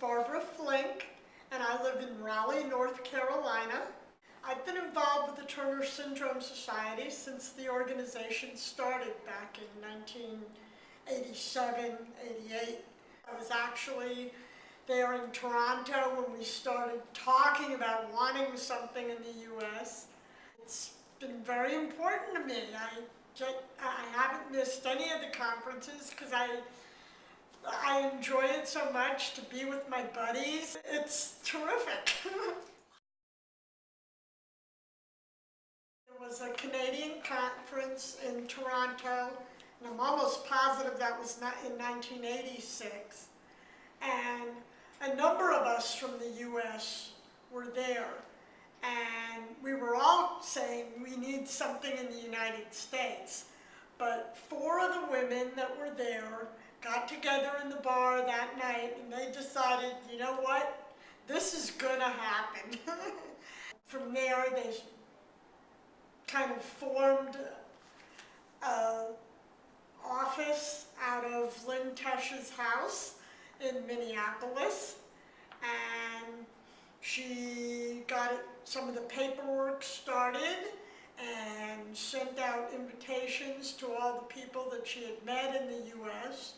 Barbara Flink, and I live in Raleigh, North Carolina. I've been involved with the Turner Syndrome Society since the organization started back in 1987, 88. I was actually there in Toronto when we started talking about wanting something in the U.S. It's been very important to me. I haven't missed any of the conferences because I enjoy it so much to be with my buddies. It's terrific. There was a Canadian conference in Toronto, and I'm almost positive that was in 1986. And a number of us from the U.S. were there. And we were all saying we need something in the United States. But 4 of the women that were there got together in the bar that night and they decided, you know what, this is gonna happen. From there they kind of formed an office out of Lynn Tesch's house in Minneapolis, and she got some of the paperwork started and sent out invitations to all the people that she had met in the U.S.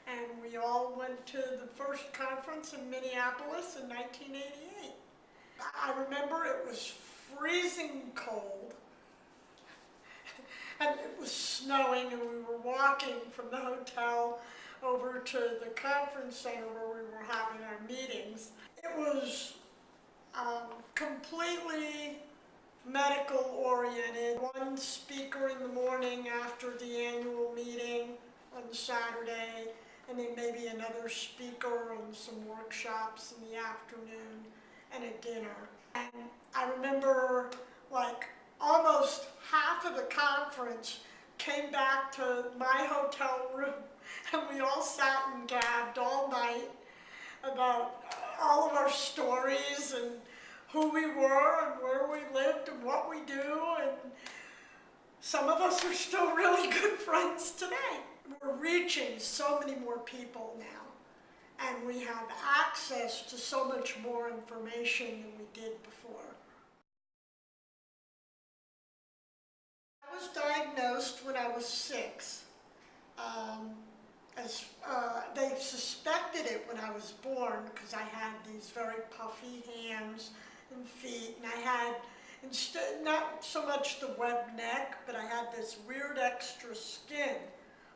And we all went to the first conference in Minneapolis in 1988. I remember it was freezing cold, and it was snowing, and we were walking from the hotel over to the conference center where we were having our meetings. It was completely medical oriented. One speaker in the morning after the annual meeting on Saturday, and then maybe another speaker and some workshops in the afternoon and a dinner. And I remember like almost half of the conference came back to my hotel room and we all sat and gabbed all night about all of our stories and who we were and where we lived and what we do, and some of us are still really good friends today. We're reaching so many more people now, and we have access to so much more information than we did before. I was diagnosed when I was 6. They suspected it when I was born because I had these very puffy hands and feet, and I had, instead, not so much the webbed neck, but I had this weird extra skin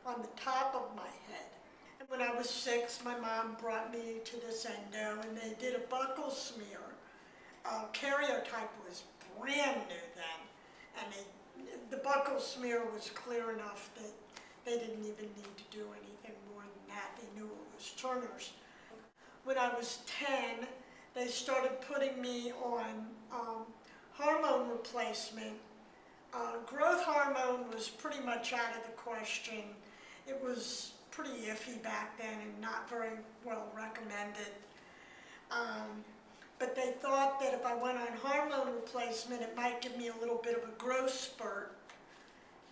on the top of my head. And when I was 6, my mom brought me to this endo, and they did a buccal smear. Karyotype was brand new then, and the buccal smear was clear enough that they didn't even need to do anything more than that. They knew it was Turner's. When I was 10, they started putting me on hormone replacement. Growth hormone was pretty much out of the question. It was pretty iffy back then and not very well recommended. But they thought that if I went on hormone replacement, it might give me a little bit of a growth spurt,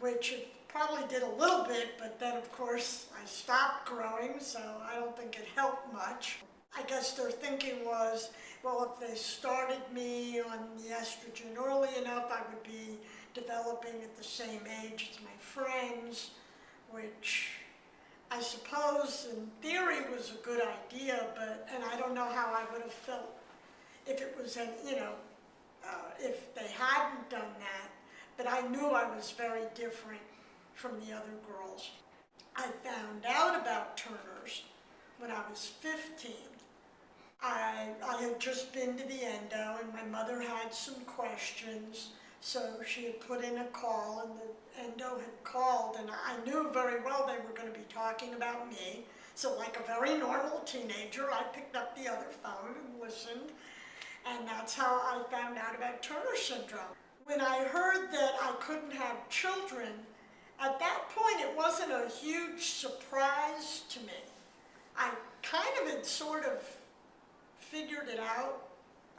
which it probably did a little bit, but then of course I stopped growing, so I don't think it helped much. I guess their thinking was, well, if they started me on the estrogen early enough, I would be developing at the same age as my friends, which I suppose in theory was a good idea, and I don't know how I would have felt if it was if they hadn't done that, but I knew I was very different from the other girls. I found out about Turner's when I was 15. I had just been to the endo, and my mother had some questions, so she had put in a call, and the endo had called, and I knew very well they were going to be talking about me. So like a very normal teenager, I picked up the other phone and listened, and that's how I found out about Turner syndrome. When I heard that I couldn't have children, at that point it wasn't a huge surprise to me. I kind of had sort of figured it out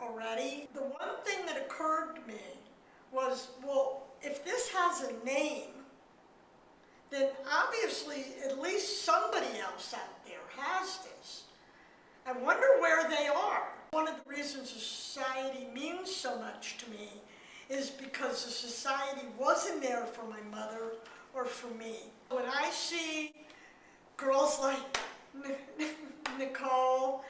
already. The one thing that occurred to me was, well, if this has a name, then obviously at least somebody else out there has this. I wonder where reason society means so much to me is because the society wasn't there for my mother or for me. When I see girls like Nicole,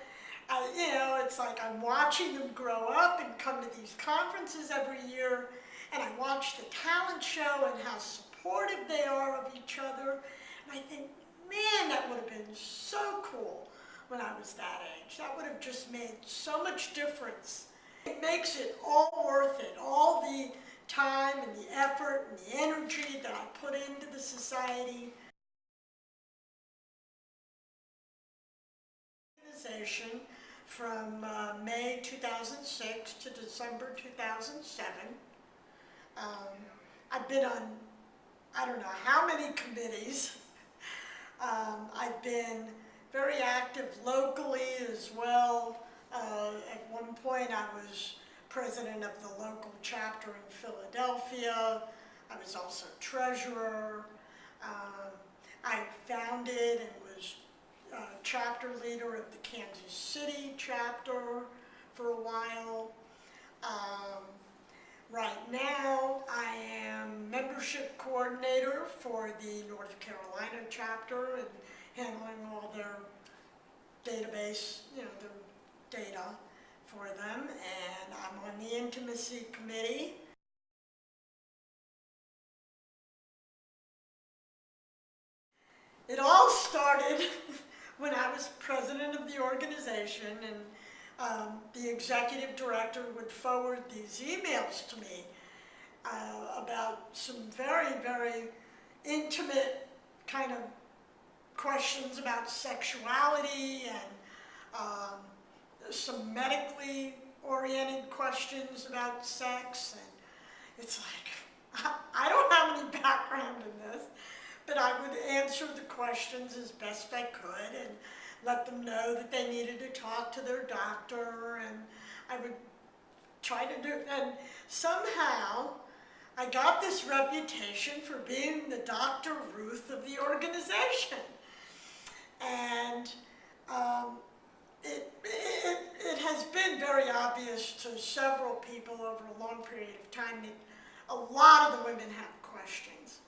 you know, it's like I'm watching them grow up and come to these conferences every year, and I watch the talent show and how supportive they are of each other, and I think, man, that would have been so cool when I was that age. That would have just made so much difference. It makes it all worth it, all the time and the effort and the energy that I put into the society. Organization from May 2006 to December 2007. I've been on, I don't know how many committees. I've been very active locally as well. At one point I was president of the local chapter in Philadelphia. I was also treasurer. I founded and was chapter leader of the Kansas City chapter for a while. Right now I am membership coordinator for the North Carolina chapter and handling all their database, you know, their data for them, and I'm on the intimacy committee. It all started when I was president of the organization, and the executive director would forward these emails to me about some very, very intimate kind of questions about sexuality and some medically oriented questions about sex. And it's like, I don't have any background in this, but I would answer the questions as best I could and let them know that they needed to talk to their doctor, and I would try to do, and somehow I got this reputation for being the Dr. Ruth of the organization. And it has been very obvious to several people over a long period of time that a lot of the women have questions.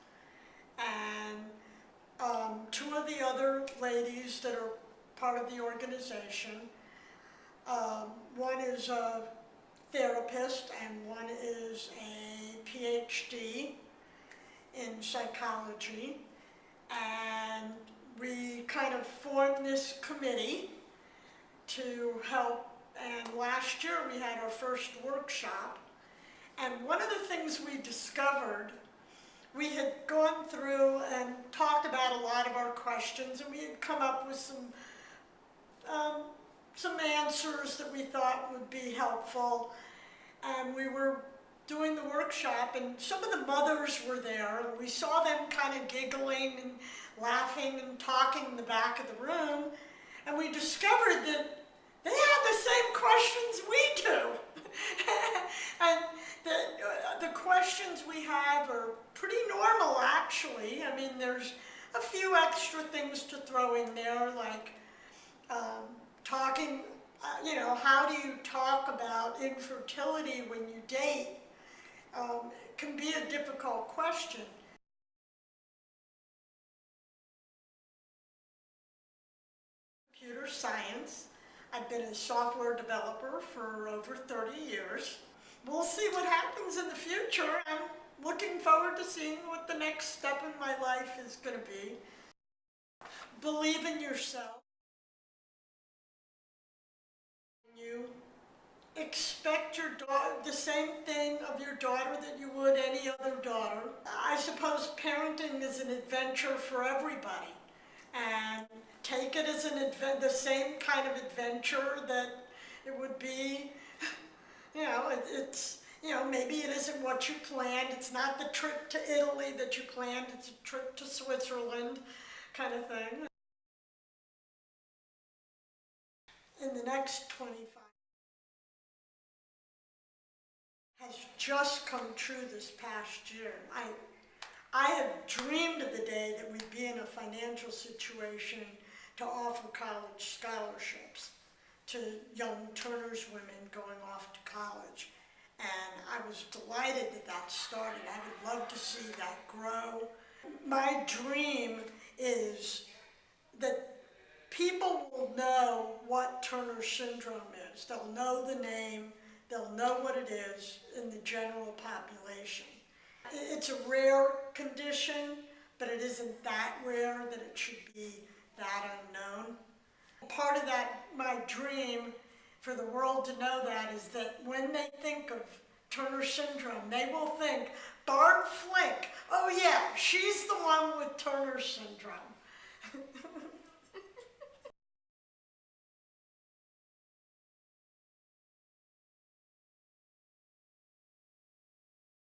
And two of the other ladies that are part of the organization, one is a therapist and one is a PhD in psychology, and we kind of formed this committee to help, and last year we had our first workshop, and one of the things we discovered, we had gone through and talked about a lot of our questions, and we had come up with some answers that we thought would be helpful, and we were doing the workshop, and some of the mothers were there, and we saw them kind of giggling and laughing and talking in the back of the room, and we discovered that they have the same questions we do. And the questions we have are pretty normal, actually. I mean, there's a few extra things to throw in there, like talking, you know, how do you talk about infertility when you date? It can be a difficult question. Computer science. I've been a software developer for over 30 years. We'll see what happens in the future. I'm looking forward to seeing what the next step in my life is going to be. Believe in yourself. You expect your daughter, the same thing of your daughter that you would any other daughter. I suppose parenting is an adventure for everybody. And take it as the same kind of adventure that it would be. You know, it's, you know, maybe it isn't what you planned. It's not the trip to Italy that you planned. It's a trip to Switzerland kind of thing. In the next 25 has just come true this past year. I have dreamed of the day that we'd be in a financial situation to offer college scholarships to young Turner's women going off to college. And I was delighted that that started. I would love to see that grow. My dream is that people will know what Turner syndrome is. They'll know the name, they'll know what it is in the general population. It's a rare condition, but it isn't that rare that it should be that unknown. Part of that, my dream for the world to know that, is that when they think of Turner syndrome, they will think, Barb Flink, oh yeah, she's the one with Turner syndrome.